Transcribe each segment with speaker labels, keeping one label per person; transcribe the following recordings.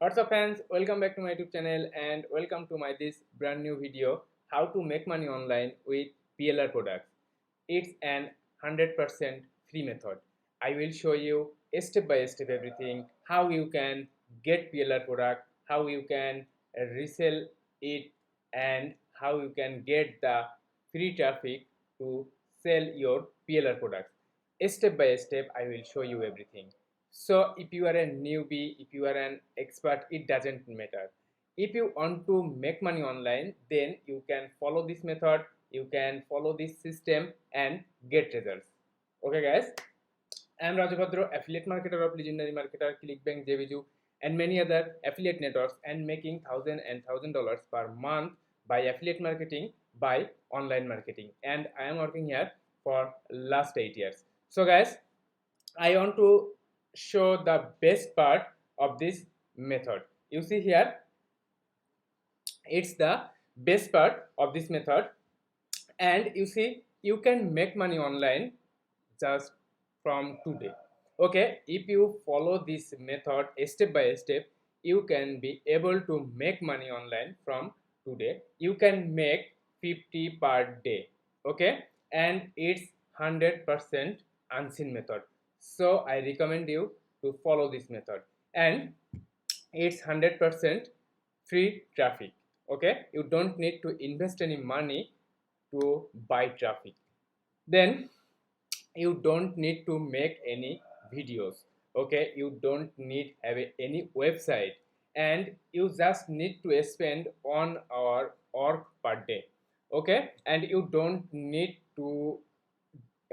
Speaker 1: What's up fans, welcome back to my YouTube channel and welcome to my this brand new video, how to make money online with PLR products. It's an 100% free method. I will show you step by step everything, how you can get PLR product, how you can resell it, and how you can get the free traffic to sell your PLR products. Step by step I will show you everything. So if you are a newbie, if you are an expert, it doesn't matter. If you want to make money online, then you can follow this method, you can follow this system and get results. Okay guys, I am Raju Bhadro, affiliate marketer of Legendary Marketer, ClickBank, JViju, and many other affiliate networks, and making $1,000 per month by affiliate marketing, by online marketing. And I am working here for last 8 years. So guys, I want to show the best part of this method. You see here, it's the best part of this method, and you see you can make money online just from today. Okay, if you follow this method step by step, you can be able to make money online from today. You can make 50 per day. Okay, and it's 100% unseen method, so I recommend you to follow this method, and it's 100% free traffic. Okay, you don't need to invest any money to buy traffic. Then you don't need to make any videos. Okay, you don't need have any website, and you just need to spend 1 hour or per day. Okay, and you don't need to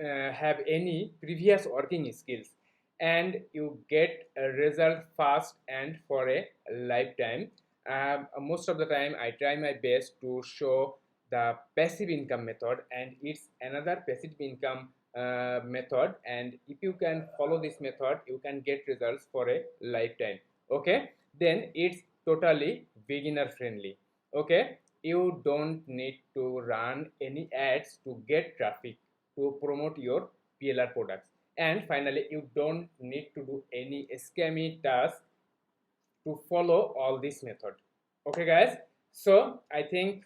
Speaker 1: have any previous working skills, and you get a result fast and for a lifetime. Most of the time I try my best to show the passive income method, and it's another passive income method, and if you can follow this method you can get results for a lifetime. Okay, then it's totally beginner friendly. Okay, you don't need to run any ads to get traffic to promote your PLR products. And finally, you don't need to do any scammy task to follow all this method. Okay, guys. So I think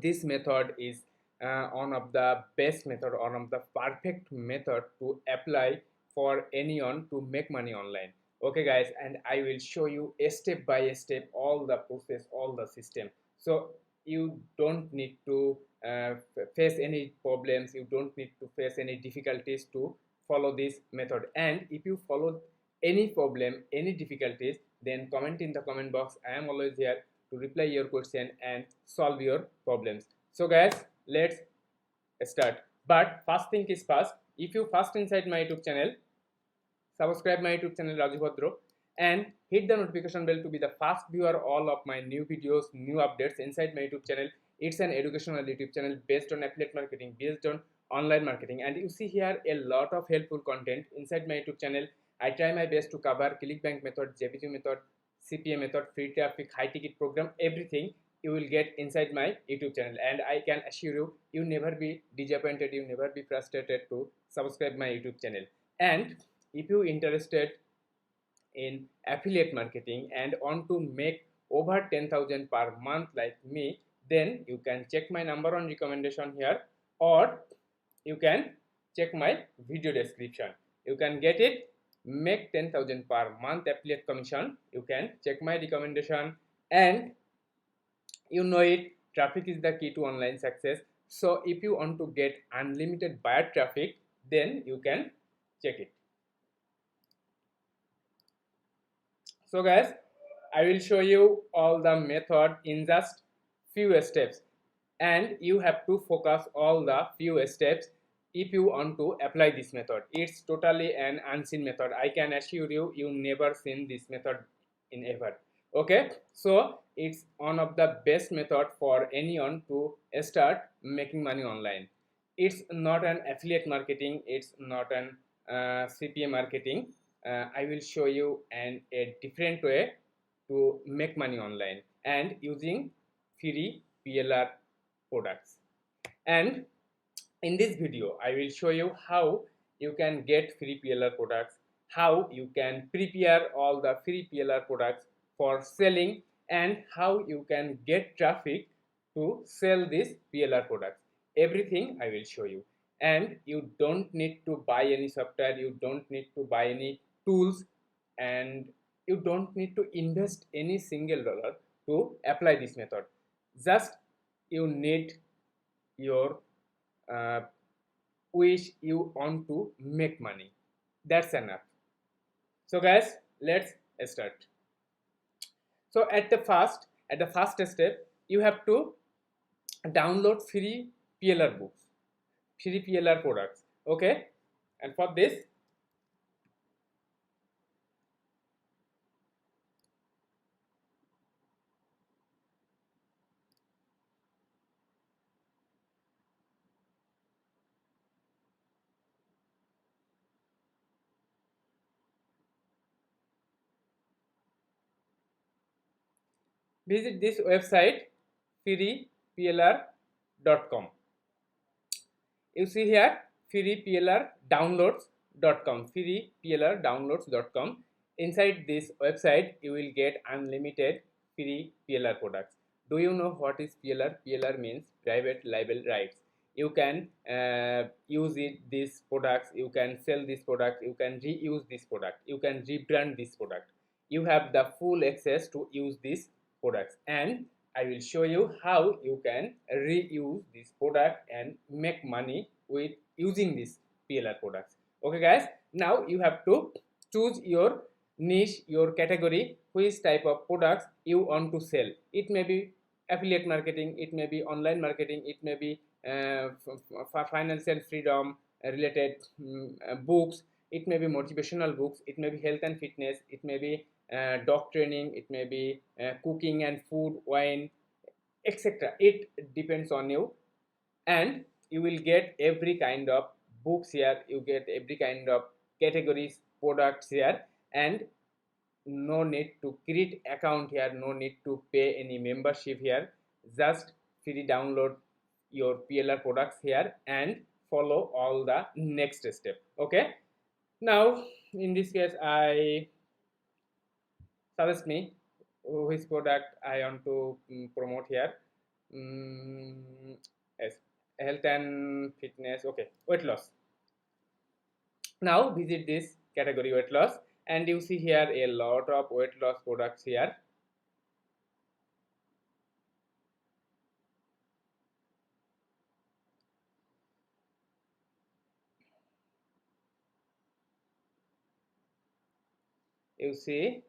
Speaker 1: this method is one of the best method, one of the perfect method to apply for anyone to make money online. Okay guys, and I will show you a step by step all the process, all the system, so you don't need to face any problems, you don't need to face any difficulties to follow this method. And if you follow any problem, any difficulties, then comment in the comment box. I am always here to reply your question and solve your problems. So guys, let's start. But first thing is first, if you first inside my YouTube channel, subscribe my YouTube channel Raju Bhadro, and hit the notification bell to be the first viewer all of my new videos, new updates inside my YouTube channel. It's an educational YouTube channel based on affiliate marketing, based on online marketing, and you see here a lot of helpful content inside my YouTube channel. I try my best to cover ClickBank method, JVG method, CPA method, free traffic, high ticket program, everything you will get inside my YouTube channel. And I can assure you, you never be disappointed, you never be frustrated to subscribe my YouTube channel. And if you interested in affiliate marketing and want to make over 10,000 per month like me, then you can check my number on recommendation here, or you can check my video description. You can get it, make 10,000 per month affiliate commission. You can check my recommendation, and you know it, traffic is the key to online success. So if you want to get unlimited buyer traffic, then you can check it. So guys, I will show you all the method in just few steps, and you have to focus all the few steps if you want to apply this method. It's totally an unseen method. I can assure you, you never seen this method in ever. Okay, so it's one of the best method for anyone to start making money online. It's not an affiliate marketing, it's not an CPA marketing. I will show you a different way to make money online and using free PLR products. And in this video I will show you how you can get free PLR products, how you can prepare all the free PLR products for selling and how you can get traffic to sell these PLR products. Everything I will show you. And you don't need to buy any software, you don't need to buy any tools, and you don't need to invest any single dollar to apply this method. Just you need your uh, wish, you want to make money. That's enough. So guys, let's start. So at the first step, you have to download free PLR books, free PLR products. Okay, and for this, visit this website freeplr.com. You see here freeplrdownloads.com, freeplrdownloads.com. Inside this website you will get unlimited free PLR products. Do you know what is PLR? PLR means private label rights. You can use these products, you can sell this product, you can reuse this product, you can rebrand this product. You have the full access to use these products, and I will show you how you can reuse this product and make money with using these PLR products. Okay guys, now you have to choose your niche, your category, which type of products you want to sell. It may be affiliate marketing, it may be online marketing, it may be financial freedom related books, it may be motivational books, it may be health and fitness, it may be dog training, it may be cooking and food, wine, etc. It depends on you, and you will get every kind of books here, you get every kind of categories products here, and no need to create account here, no need to pay any membership here. Just free download your PLR products here and follow all the next step. Okay, now in this case I suggest me which product I want to promote here. Yes, health and fitness. Okay, weight loss. Now visit this category, weight loss, and you see here a lot of weight loss products here. You see,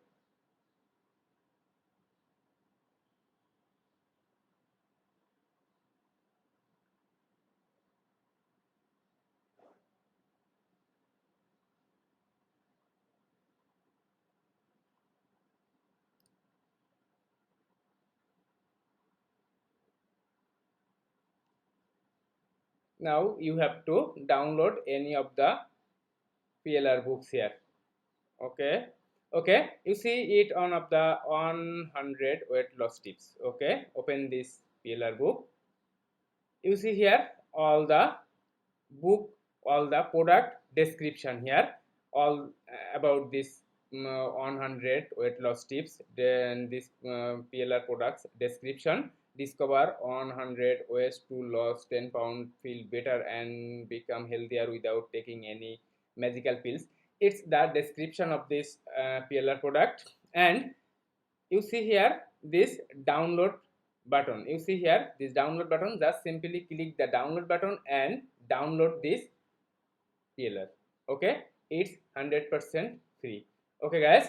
Speaker 1: now you have to download any of the PLR books here. Okay, okay, you see it on of the 100 weight loss tips. Okay, open this PLR book. You see here all the book, all the product description here, all about this 100 weight loss tips, then this PLR products description. Discover 100 ways to lose 10 pounds, feel better and become healthier without taking any magical pills. It's the description of this PLR product, and you see here this download button. You see here this download button, just simply click the download button and download this PLR. Okay, it's 100% free. Okay guys,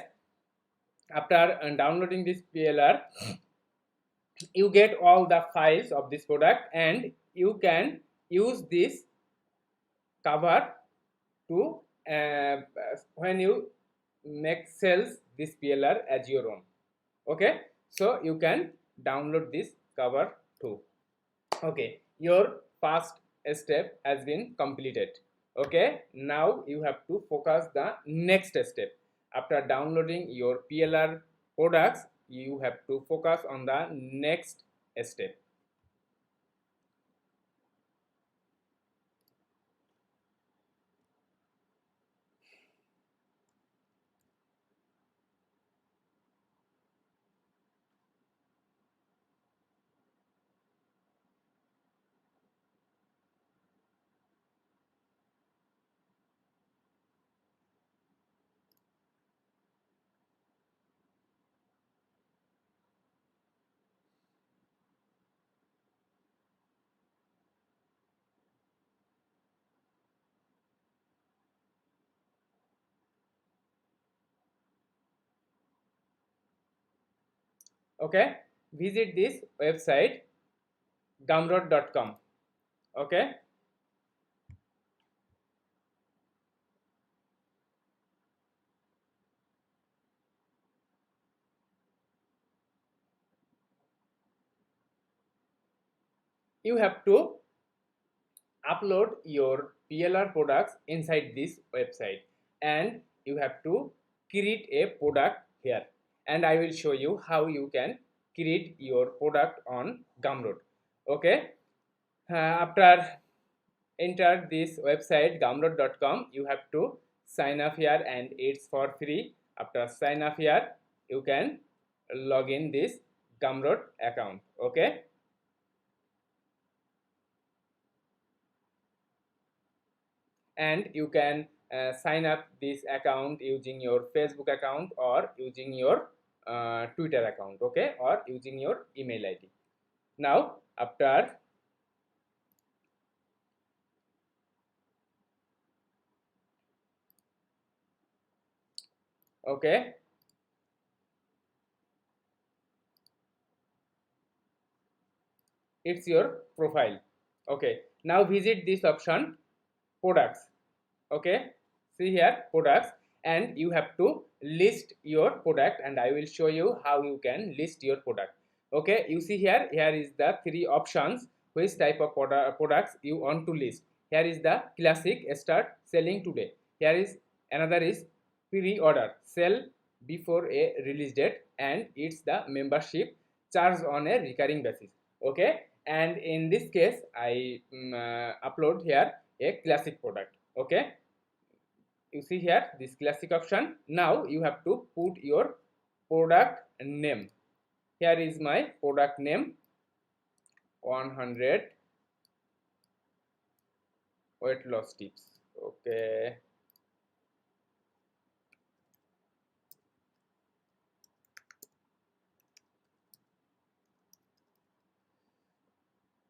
Speaker 1: after downloading this PLR, you get all the files of this product, and you can use this cover to when you make sells this PLR as your own. Okay, so you can download this cover too. Okay, your first step has been completed. Okay, now you have to focus the next step. After downloading your PLR products, you have to focus on the next step. Okay, visit this website gumroad.com. Okay, you have to upload your PLR products inside this website, and you have to create a product here, and I will show you how you can create your product on Gumroad. Okay, after enter this website gumroad.com, you have to sign up here, and it's for free. After sign up here, you can log in this Gumroad account. Okay, and you can sign up this account using your Facebook account or using your Twitter account, okay, or using your email ID. Now after okay, it's your profile. Okay, now visit this option products. Okay, see here products, and you have to list your product, and I will show you how you can list your product. Okay, you see here, here is the three options which type of products you want to list. Here is the classic, start selling today. Here is another is pre-order, sell before a release date, and it's the membership, charge on a recurring basis. Okay, and in this case I upload here a classic product. Okay, you see here this classic option. Now you have to put your product name. Here is my product name, 100 weight loss tips. Okay,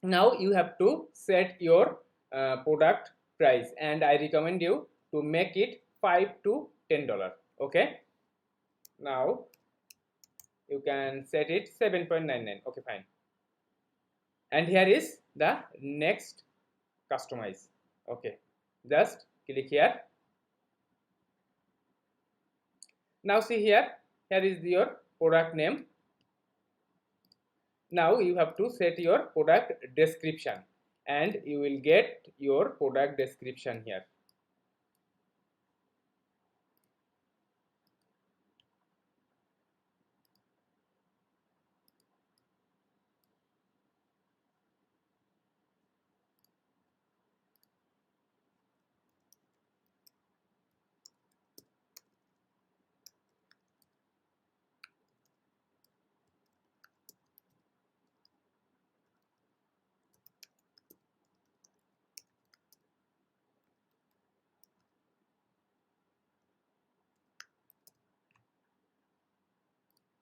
Speaker 1: now you have to set your product price, and I recommend you to make it $5 to $10. Okay, now you can set it 7.99. Okay, fine. And here is the next, customize. Okay, just click here. Now see here, here is your product name. Now you have to set your product description, and you will get your product description here.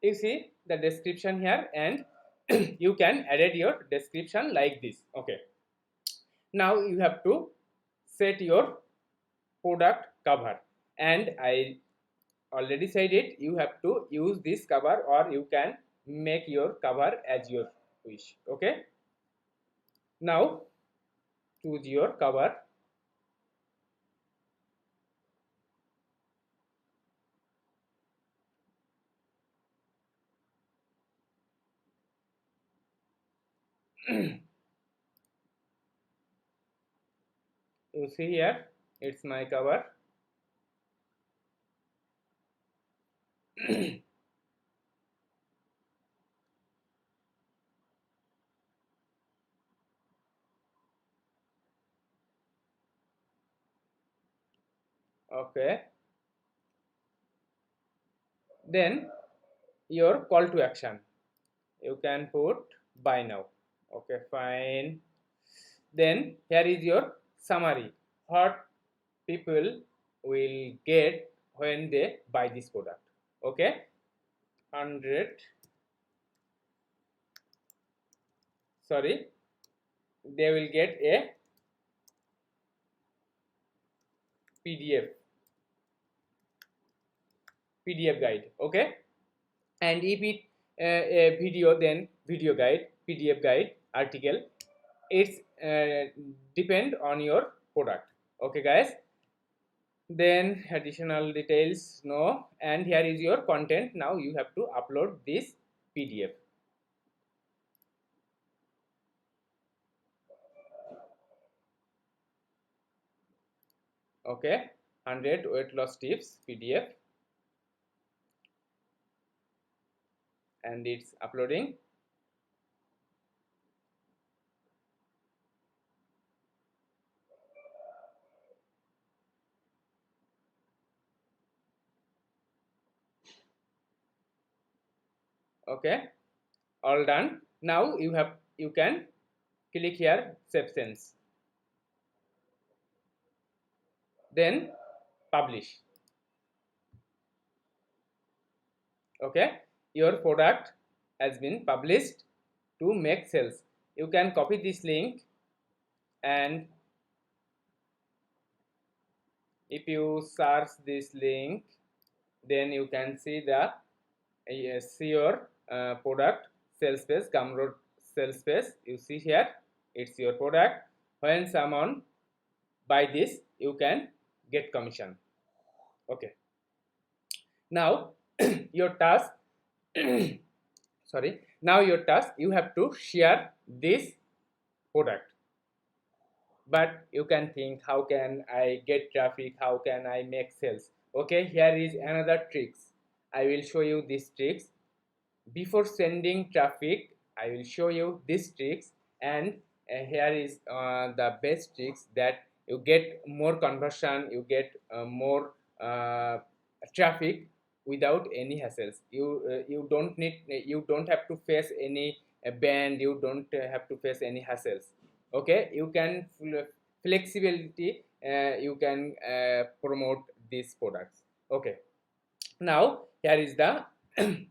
Speaker 1: You see the description here, and you can edit your description like this. Okay, now you have to set your product cover, and I already said it, you have to use this cover, or you can make your cover as your wish. Okay, now choose your cover. You see here, it's my cover. Okay, then your call to action, you can put buy now. Okay, fine. Then here is your summary, what people will get when they buy this product. Okay, 100, sorry, they will get a pdf guide. Okay, and if it a video, then video guide, PDF guide, article. It's depend on your product. Okay guys, then additional details, no, and here is your content. Now you have to upload this PDF. Okay, 100 weight loss tips PDF, and it's uploading. Okay, all done. Now you can click here save change, then publish. Okay, your product has been published to make sales. You can copy this link, and if you search this link, then you can see the see your product sales page, Gumroad sales page. You see here, it's your product. When someone buy this, you can get commission. Okay, now your task sorry, now your task, you have to share this product. But you can think, how can I get traffic, how can I make sales? Okay, here is another tricks. I will show you these tricks. Before sending traffic, I will show you these tricks, and here is the best tricks that you get more conversion, you get more traffic without any hassles. You don't need, you don't have to face any band, you don't have to face any hassles. Okay, you can flexibility, you can promote these products. Okay, now here is the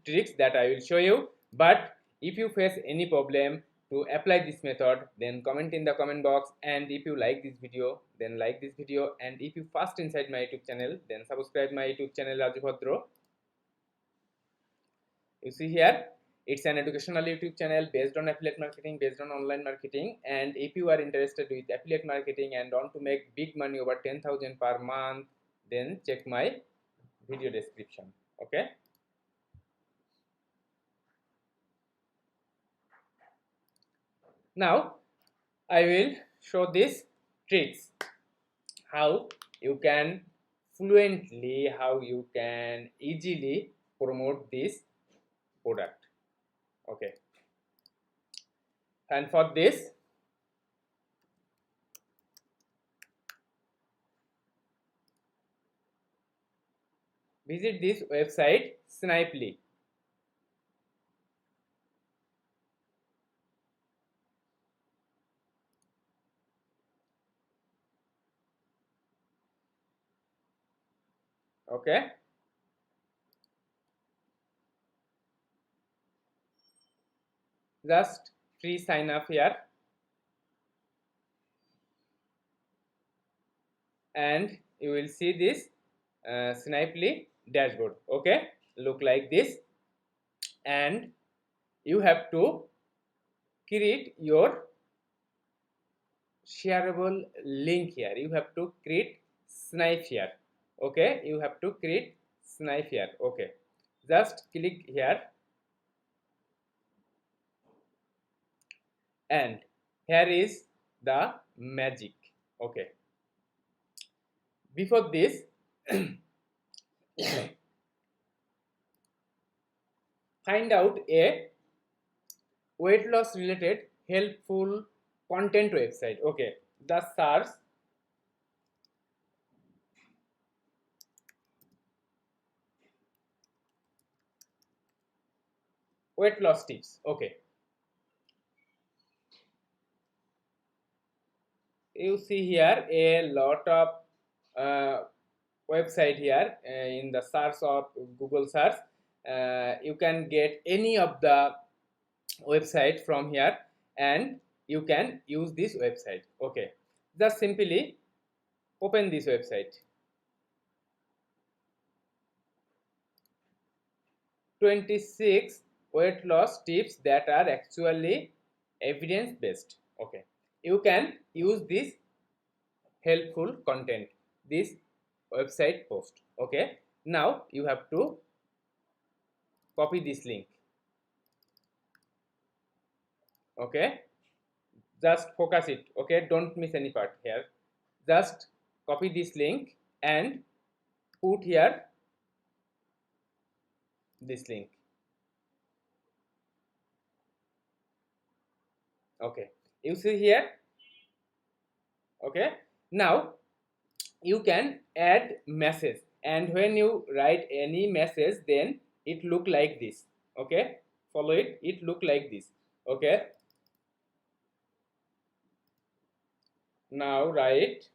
Speaker 1: tricks that I will show you. But if you face any problem to apply this method, then comment in the comment box, and if you like this video, then like this video, and if you first inside my YouTube channel, then subscribe my YouTube channel Raju Bhadra. You see here, it's an educational YouTube channel based on affiliate marketing, based on online marketing. And if you are interested with affiliate marketing and want to make big money over 10,000 per month, then check my video description. Okay, now I will show these tricks, how you can fluently, how you can easily promote this product. Okay, and for this, visit this website Snipely. Okay, just free sign up here, and you will see this Snipely dashboard. Okay, look like this, and you have to create your shareable link here. You have to create Snipe here. Okay, you have to create Snipe here. Okay, just click here, and here is the magic. Okay, before this find out a weight loss related helpful content website. Okay, the search weight loss tips. Okay, you see here a lot of website here in the search of Google search. You can get any of the website from here, and you can use this website. Okay, just simply open this website. 26 weight loss tips that are actually evidence based. Okay, you can use this helpful content, this website post. Okay, now you have to copy this link. Okay, just focus it. Okay, don't miss any part here. Just copy this link and put here this link. Okay, you see here. Okay, now you can add message, and when you write any message, then it look like this. Okay, follow it, it look like this. Okay, now write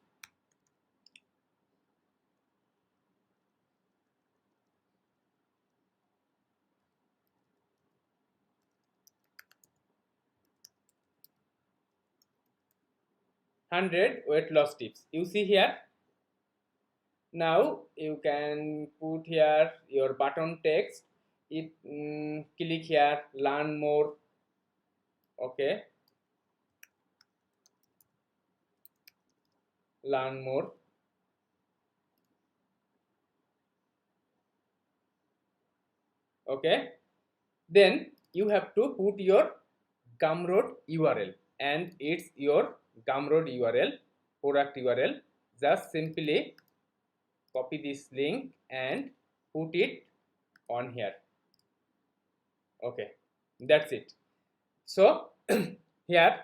Speaker 1: "100 weight loss tips." You see here. Now you can put here your button text. It click here, learn more. Okay, learn more. Okay, then you have to put your Gumroad URL, and it's your Gumroad URL, product URL. Just simply copy this link and put it on here. Okay, that's it. So here,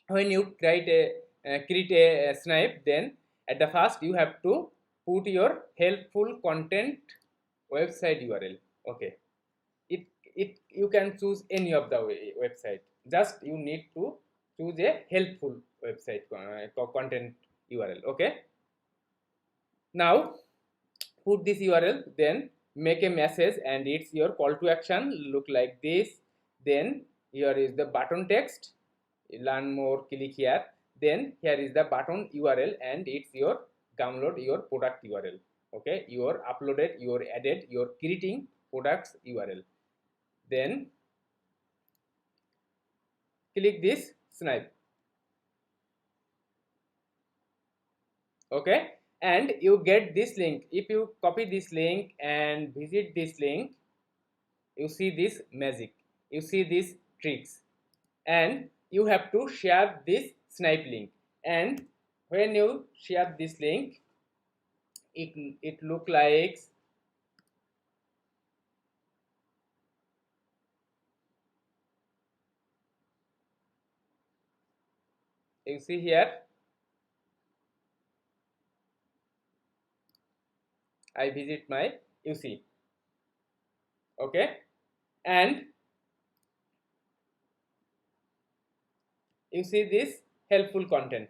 Speaker 1: when you create a snipe, then at the first you have to put your helpful content website URL. Okay, it you can choose any of the website. Just you need to choose a helpful website content URL. Okay, now put this URL, then make a message, and it's your call to action look like this. Then here is the button text, learn more, click here. Then here is the button URL, and it's your download your product URL. Okay, your uploaded, your added, your creating products URL. Then click this snipe. Okay, and you get this link. If you copy this link and visit this link, you see this magic, you see these tricks, and you have to share this snipe link. And when you share this link, it look like you see here. I visit my UC. Okay, and you see this helpful content,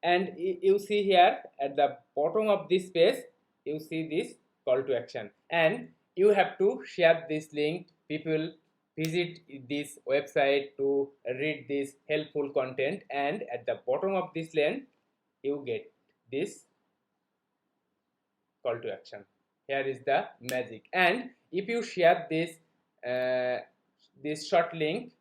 Speaker 1: and you see here at the bottom of this page you see this call to action, and you have to share this link. People visit this website to read this helpful content, and at the bottom of this lane you get this call to action. Here is the magic. And if you share this short link,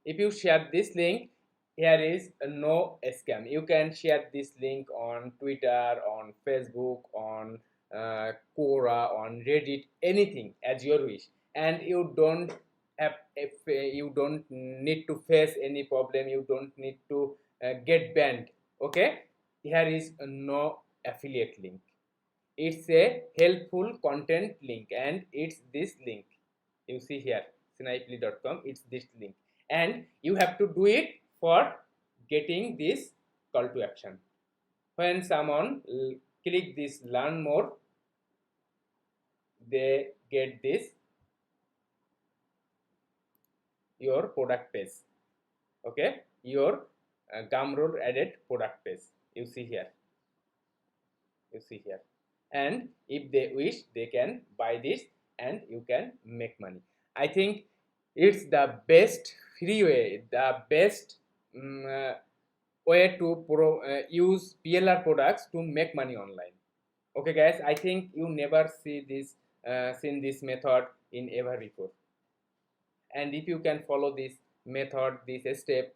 Speaker 1: if you share this link, here is no scam. You can share this link on Twitter, on Facebook, on Quora, on Reddit, anything as your wish, and you don't have, if you don't need to face any problem, you don't need to get banned. Okay, here is no affiliate link. It's a helpful content link, and it's this link. You see here, snipely.com. It's this link, and you have to do it for getting this call to action. When someone click this learn more, they get this your product page. Okay, your Gumroad added product page. You see here. You see here, and if they wish, they can buy this, and you can make money. I think it's the best free way, the best way to use PLR products to make money online. Okay guys, I think you never see this seen this method in ever before. And if you can follow this method, this step,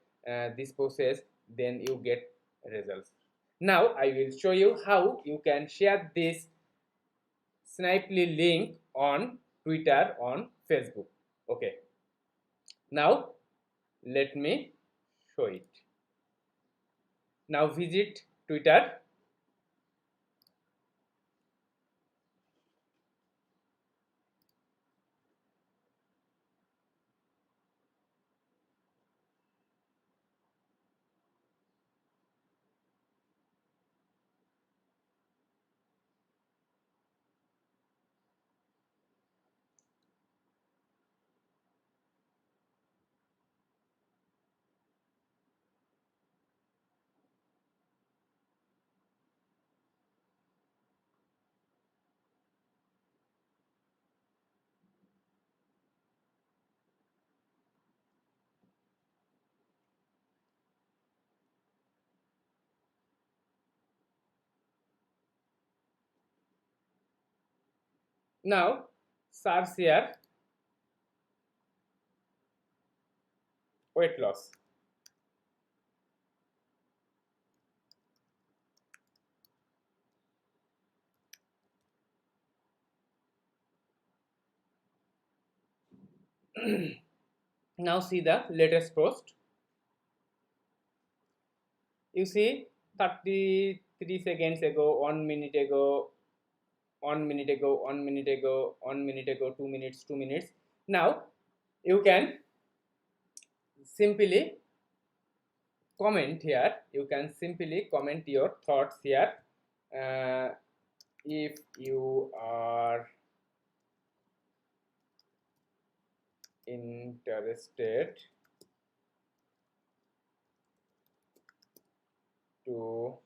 Speaker 1: this process, then you get results. Now I will show you how you can share this Snipely link on Twitter, on Facebook. Okay, now let me show it. Now visit Twitter. Now search here weight loss. Now see the latest post. You see 33 seconds ago, 1 minute ago, 1 minute ago, 1 minute ago, 1 minute ago, 2 minutes, 2 minutes. Now you can simply comment here. You can simply comment your thoughts here. If you are interested to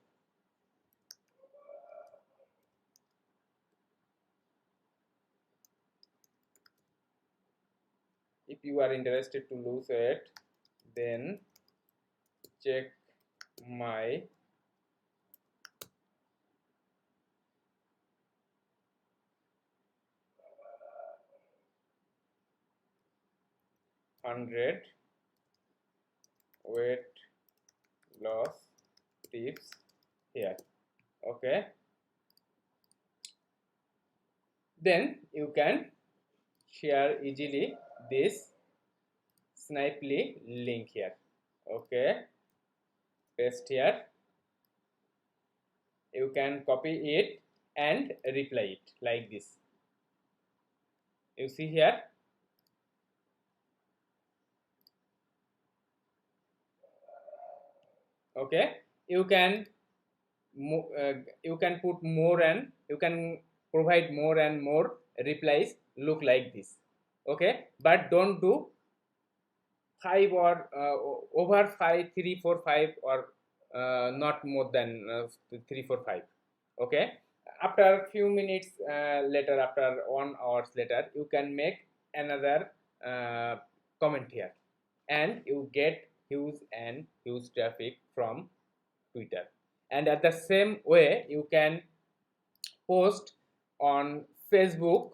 Speaker 1: lose weight, then check my hundred weight loss tips here. Okay, then you can share easily this Snipely link here. Okay, paste here. You can copy it and reply it like this. You see here. Okay, you can put more, and you can provide more and more replies look like this. Okay, but don't do 5 or over 5, 3, 4, 5, or not more than 3, 4, 5. Okay, after a few minutes later, after 1 hours later, you can make another comment here, and you get huge and huge traffic from Twitter. And at the same way, you can post on Facebook,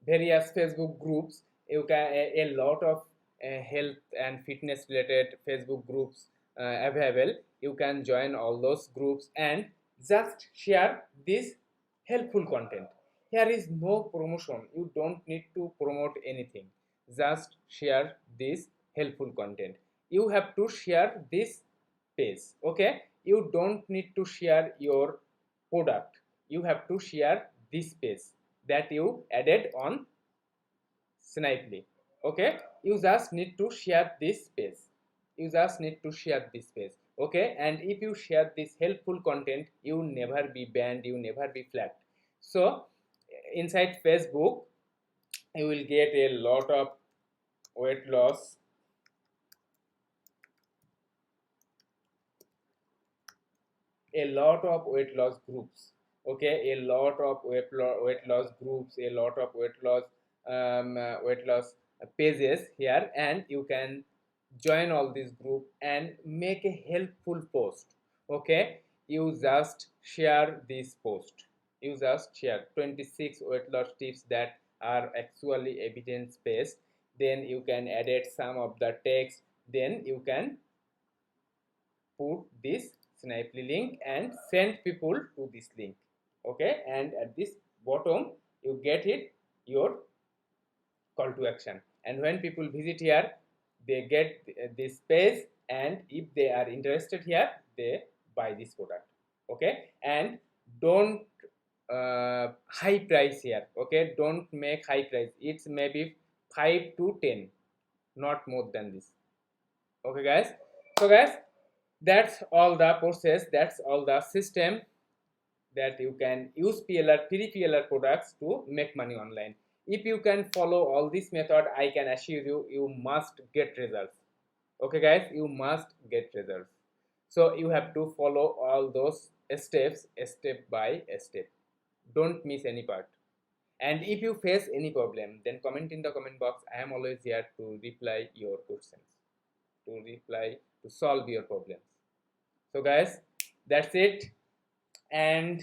Speaker 1: various Facebook groups. You can a lot of health and fitness related Facebook groups available. You can join all those groups and just share this helpful content. Here is no promotion. You don't need to promote anything. Just share this helpful content. You have to share this page. Okay, you don't need to share your product. You have to share this page that you added on Snipely. Okay, you just need to share this page. You just need to share this page. Okay, and if you share this helpful content, you never be banned, you never be flagged. So inside Facebook, you will get a lot of weight loss groups. Okay, a lot of weight loss groups, a lot of weight loss pages here, and you can join all these group and make a helpful post. Okay, you just share this post. you just share 26 weight loss tips that are actually evidence based. Then you can edit some of the text, then you can put this Snipely link and send people to this link. Okay, and at this bottom you get it your call to action, and when people visit here they get this page, and if they are interested here they buy this product. Okay, and don't high price here. Okay, don't make high price, it's maybe 5 to 10, not more than this. Okay guys, so guys, that's all the process, that's all the system that you can use PLR, free PLR products to make money online. If you can follow all this method, I can assure you, you must get results. Okay guys, you must get results. So you have to follow all those steps step by step. Don't miss any part. And if you face any problem, then comment in the comment box. I am always here to reply your questions, to solve your problems. So guys, that's it. And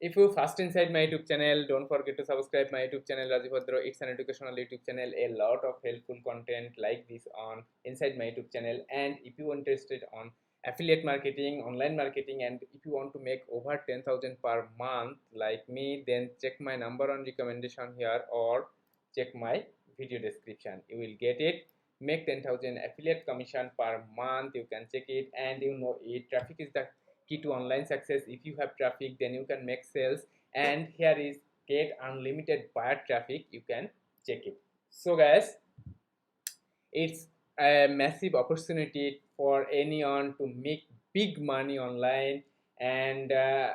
Speaker 1: if you first inside my YouTube channel, don't forget to subscribe my YouTube channel Rajiv Bhadra. It's an educational YouTube channel. A lot of helpful content like this on inside my YouTube channel. And if you are interested on affiliate marketing, online marketing, and if you want to make over 10,000 per month like me, then check my number on recommendation here or check my video description. You will get it. Make 10,000 affiliate commission per month. You can check it, and you know it. Traffic is the key to online success. If you have traffic, then you can make sales, and here is get unlimited buyer traffic, you can check it. So guys, it's a massive opportunity for anyone to make big money online, and uh,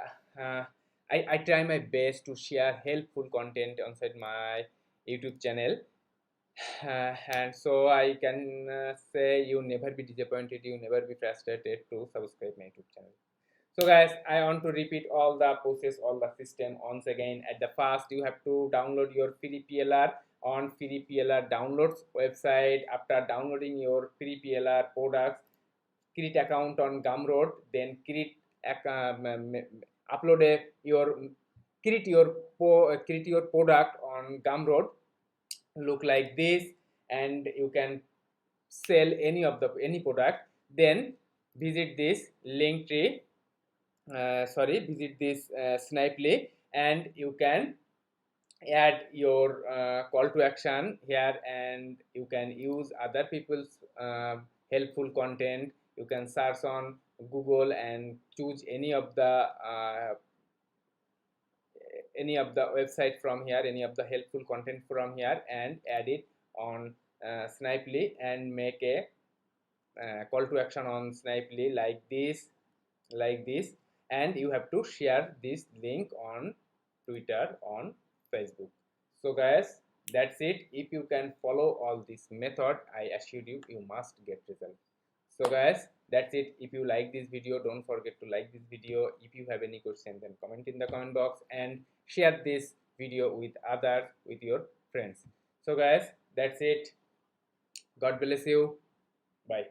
Speaker 1: I try my best to share helpful content inside my YouTube channel. And so I can say you never be disappointed, you never be frustrated to subscribe my YouTube channel. So guys, I want to repeat all the process, all the system once again. At the first, you have to download your free PLR on free PLR downloads website. After downloading your free PLR products, create account on Gumroad, then upload create your product on Gumroad. Look like this, and you can sell any product. Then visit this link tree. Visit this Snipely, and you can add your call to action here, and you can use other people's helpful content. You can search on Google and choose any of the website from here, any of the helpful content from here, and add it on Snipely, and make a call to action on Snipely like this, and you have to share this link on Twitter, on Facebook. So guys, that's it. If you can follow all this method, I assure you, you must get results. So guys, that's it. If you like this video, don't forget to like this video. If you have any question, then comment in the comment box, and share this video with others, with your friends. So guys, that's it. God bless you. Bye.